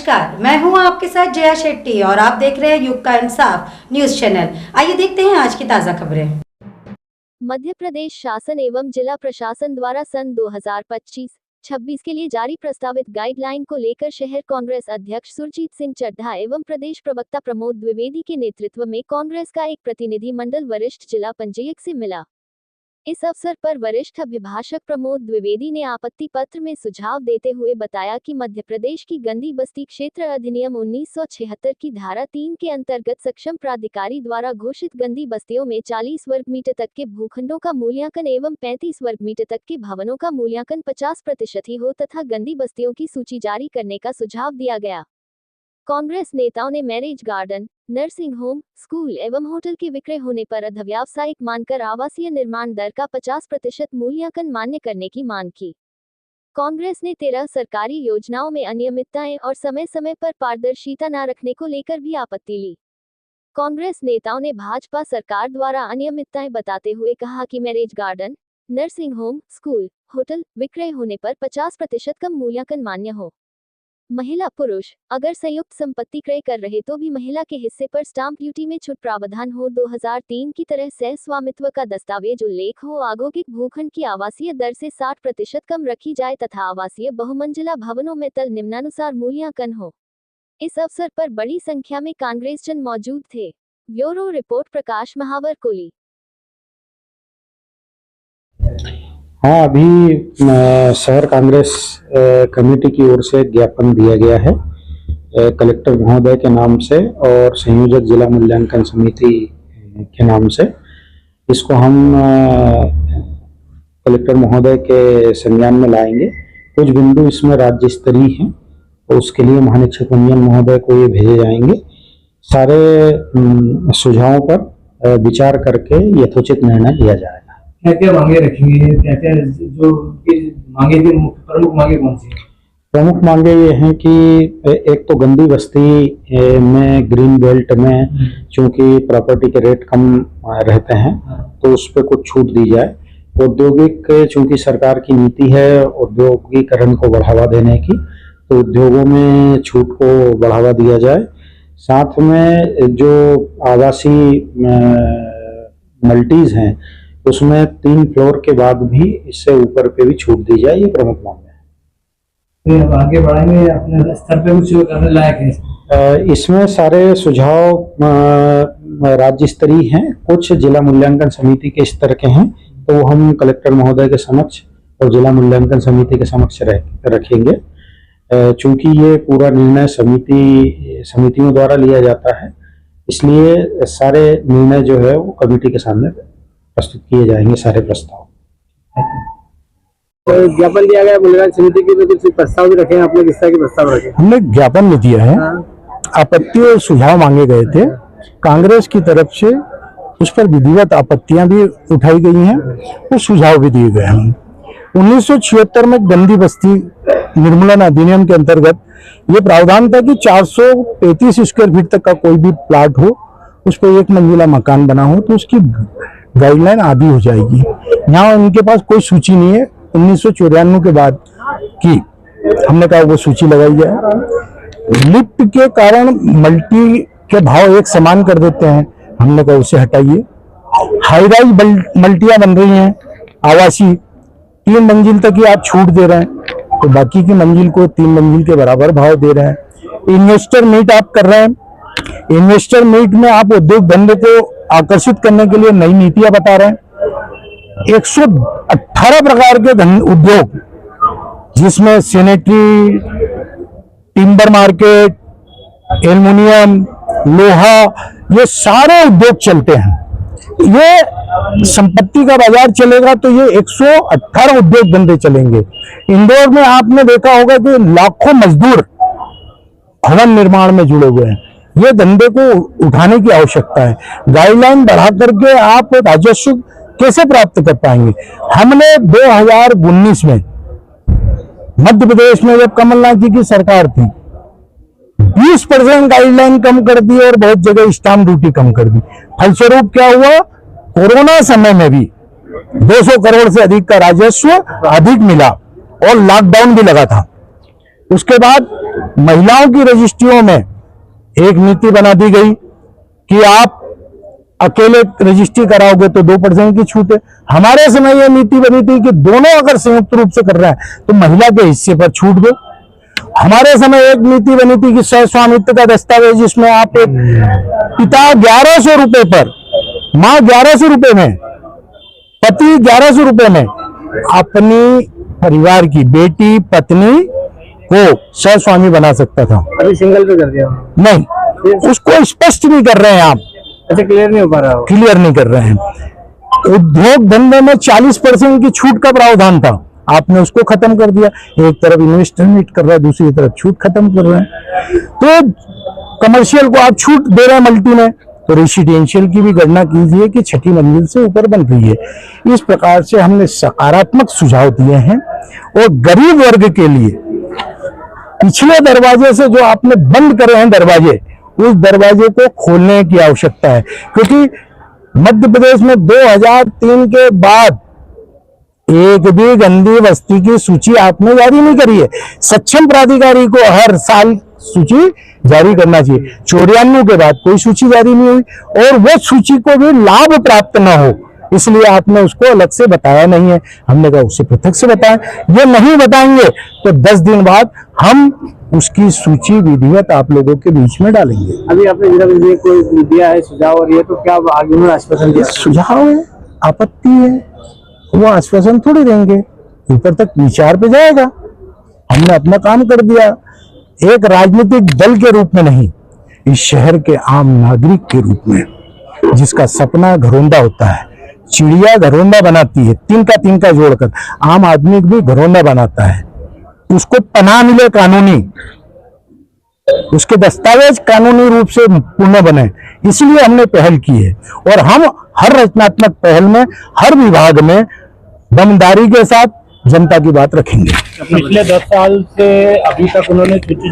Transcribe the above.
नमस्कार, मैं हूं आपके साथ जया शेट्टी और आप देख रहे हैं युग का इंसाफ न्यूज चैनल। आइए देखते हैं आज की ताजा खबरें। मध्य प्रदेश शासन एवं जिला प्रशासन द्वारा सन 2025-26 के लिए जारी प्रस्तावित गाइडलाइन को लेकर शहर कांग्रेस अध्यक्ष सुरजीत सिंह चड्ढा एवं प्रदेश प्रवक्ता प्रमोद द्विवेदी के नेतृत्व में कांग्रेस का एक प्रतिनिधि मंडल वरिष्ठ जिला पंजीयक से मिला। इस अवसर पर वरिष्ठ अभिभाषक प्रमोद द्विवेदी ने आपत्ति पत्र में सुझाव देते हुए बताया कि मध्य प्रदेश की गंदी बस्ती क्षेत्र अधिनियम 1976 की धारा 3 के अंतर्गत सक्षम प्राधिकारी द्वारा घोषित गंदी बस्तियों में 40 वर्ग मीटर तक के भूखंडों का मूल्यांकन एवं 35 वर्ग मीटर तक के भवनों का मूल्यांकन 50% ही हो तथा गंदी बस्तियों की सूची जारी करने का सुझाव दिया गया। कांग्रेस नेताओं ने marriage garden, nursing home, school एवं होटल के विक्रय होने पर अव्यावसायिक मानकर आवासीय निर्माण दर का 50% मूल्यांकन मान्य करने की मांग की। कांग्रेस ने 13 सरकारी योजनाओं में अनियमितताएं और समय समय पर पारदर्शिता न रखने को लेकर भी आपत्ति ली। कांग्रेस नेताओं ने भाजपा सरकार द्वारा अनियमितताएं बताते हुए कहा कि marriage garden, nursing home, school, hotel विक्रय होने पर 50% कम मूल्यांकन मान्य हो। महिला पुरुष अगर संयुक्त संपत्ति क्रय कर रहे तो भी महिला के हिस्से पर स्टाम्प ड्यूटी में छूट प्रावधान हो। 2003 की तरह सह स्वामित्व का दस्तावेज उल्लेख हो। औद्योगिक भूखंड की आवासीय दर से 60% कम रखी जाए तथा आवासीय बहुमंजिला भवनों में तल निम्नानुसार मूल्यांकन हो। इस अवसर पर बड़ी संख्या में कांग्रेसजन मौजूद थे। ब्यूरो रिपोर्ट प्रकाश महावर कोली। हाँ, अभी शहर कांग्रेस कमेटी की ओर से ज्ञापन दिया गया है कलेक्टर महोदय के नाम से और संयोजक जिला मूल्यांकन समिति के नाम से। इसको हम कलेक्टर महोदय के संज्ञान में लाएंगे। कुछ बिंदु इसमें राज्य स्तरीय हैं तो उसके लिए महानिरीक्षक उन्नयन महोदय को ये भेजे जाएंगे। सारे सुझावों पर विचार करके यथोचित निर्णय लिया जाएगा। क्या क्या मांगे रखेंगे, क्या क्या जो मांगे की प्रमुख मांगे कौन सी है? प्रमुख मांगे ये हैं कि एक तो गंदी बस्ती में ग्रीन बेल्ट में चूंकि प्रॉपर्टी के रेट कम रहते हैं तो उस पर कुछ छूट दी जाए। औद्योगिक चूंकि सरकार की नीति है औद्योगिकरण को बढ़ावा देने की, तो उद्योगों में छूट को बढ़ावा दिया जाए। साथ में जो आवासीय मल्टीज हैं उसमें 3 फ्लोर के बाद भी इससे ऊपर पे भी छूट दी जाए। ये प्रमुख मांगे हैं। अब आगे बढ़ाएंगे अपने स्तर पे कुछ करने लायक है? इसमें सारे सुझाव राज्य स्तरीय हैं, कुछ जिला मूल्यांकन समिति के स्तर के हैं, तो हम कलेक्टर महोदय के समक्ष और जिला मूल्यांकन समिति के समक्ष रखेंगे। चूंकि ये पूरा निर्णय समितियों द्वारा लिया जाता है, इसलिए सारे निर्णय जो है वो कमेटी के सामने प्रस्तुत किए जाएंगे। सारे प्रस्ताव ज्ञापन दिया गया मूल्यांकन समिति की, तो कुछ प्रस्ताव भी रखे हैं आपने? किस तरह के प्रस्ताव रखे? हमने ज्ञापन में दिया है। आपत्ति और सुझाव मांगे गए थे कांग्रेस की तरफ से, उस पर विधिवत आपत्तियां भी उठाई गई हैं और सुझाव भी दिए गए हैं। 1976 में गंदी बस्ती निर्मूलन अधिनियम के अंतर्गत ये प्रावधान था कि 435 स्क्वायर फीट तक का कोई भी प्लाट हो, उस पर 1 मंजिला मकान बना हो तो उसकी गाइडलाइन आदि हो जाएगी। यहाँ उनके पास कोई सूची नहीं है। 1994 के बाद की हमने कहा वो सूची लगाई जाए। लिफ्ट के कारण मल्टी के भाव एक समान कर देते हैं, हमने कहा उसे हटाइए। हाई राइज मल्टियां बन रही हैं आवासीय, 3 मंजिल तक ही आप छूट दे रहे हैं तो बाकी की मंजिल को 3 मंजिल के बराबर भाव दे रहे हैं। इन्वेस्टर मीट आप कर रहे हैं, इन्वेस्टर मीट में आप उद्योग धंधे को आकर्षित करने के लिए नई नीतियां बता रहे हैं। 118 प्रकार के उद्योग जिसमें सैनिटरी, टिम्बर मार्केट, एल्युमिनियम, लोहा, ये सारे उद्योग चलते हैं। ये संपत्ति का बाजार चलेगा तो ये 118 उद्योग धंधे चलेंगे। इंदौर में आपने देखा होगा कि लाखों मजदूर भवन निर्माण में जुड़े हुए हैं। ये धंधे को उठाने की आवश्यकता है। गाइडलाइन बढ़ा करके आप राजस्व कैसे प्राप्त कर पाएंगे? हमने 2019 में मध्य प्रदेश में जब कमलनाथ जी की सरकार थी 20% गाइडलाइन कम कर दी और बहुत जगह स्टाम्प ड्यूटी कम कर दी। फलस्वरूप क्या हुआ? कोरोना समय में भी 200 करोड़ से अधिक का राजस्व अधिक मिला और लॉकडाउन भी लगा था। उसके बाद महिलाओं की रजिस्ट्रियों में एक नीति बना दी गई कि आप अकेले रजिस्ट्री कराओगे तो 2% की छूट है। हमारे समय यह नीति बनी थी कि दोनों अगर संयुक्त रूप से कर रहे हैं तो महिला के हिस्से पर छूट दो। हमारे समय एक नीति बनी थी कि सहस्वामित्व का दस्तावेज, जिसमें आप एक पिता 1100 रुपए पर, माँ 1100 रुपए में, पति 1100 रुपए में अपनी परिवार की बेटी पत्नी को सहस्वामी बना सकता था। अभी सिंगल पे कर दिया। नहीं, उसको स्पष्ट नहीं कर रहे हैं आप, अच्छा क्लियर नहीं हो पा रहा हो। क्लियर नहीं कर रहे हैं। उद्योग धंधे में 40% की छूट का प्रावधान था, आपने उसको खत्म कर दिया। एक तरफ इन्वेस्टमेंट कर रहा है, दूसरी तरफ छूट खत्म कर रहे हैं। तो कमर्शियल को आप छूट दे रहे हैं मल्टी में, तो रेसिडेंशियल की भी गणना कीजिए कि 6ठी मंजिल से ऊपर बन रही है। इस प्रकार से हमने सकारात्मक सुझाव दिए हैं। और गरीब वर्ग के लिए पिछले दरवाजे से जो आपने बंद करे हैं दरवाजे, उस दरवाजे को खोलने की आवश्यकता है, क्योंकि मध्य प्रदेश में 2003 के बाद एक भी गंदी बस्ती की सूची आपने जारी नहीं करी है। सक्षम प्राधिकारी को हर साल सूची जारी करना चाहिए। 94 के बाद कोई सूची जारी नहीं हुई, और वो सूची को भी लाभ प्राप्त ना हो इसलिए आपने उसको अलग से बताया नहीं है। हमने कहा उसे पृथक से बताएं। ये नहीं बताएंगे तो 10 दिन बाद हम उसकी सूची विधिवत आप लोगों के बीच में डालेंगे। अभी आपने जिला विधि को दिया है सुझाव, और ये तो क्या आगे में आश्वासन दिया? सुझाव है, आपत्ति है, वो आश्वासन थोड़ी देंगे, ऊपर तक विचार पे जाएगा। हमने अपना काम कर दिया, एक राजनीतिक दल के रूप में नहीं, इस शहर के आम नागरिक के रूप में, जिसका सपना घरौंदा होता है। चिड़िया घरौंदा बनाती है, तिनका जोड़कर, आम आदमी भी घरौंदा बनाता है। उसको पनाह मिले कानूनी, उसके दस्तावेज कानूनी रूप से पूर्ण बने, इसलिए हमने पहल की है। और हम हर रचनात्मक पहल में, हर विभाग में दमदारी के साथ जनता की बात रखेंगे। पिछले 10 साल से अभी तक उन्होंने सूची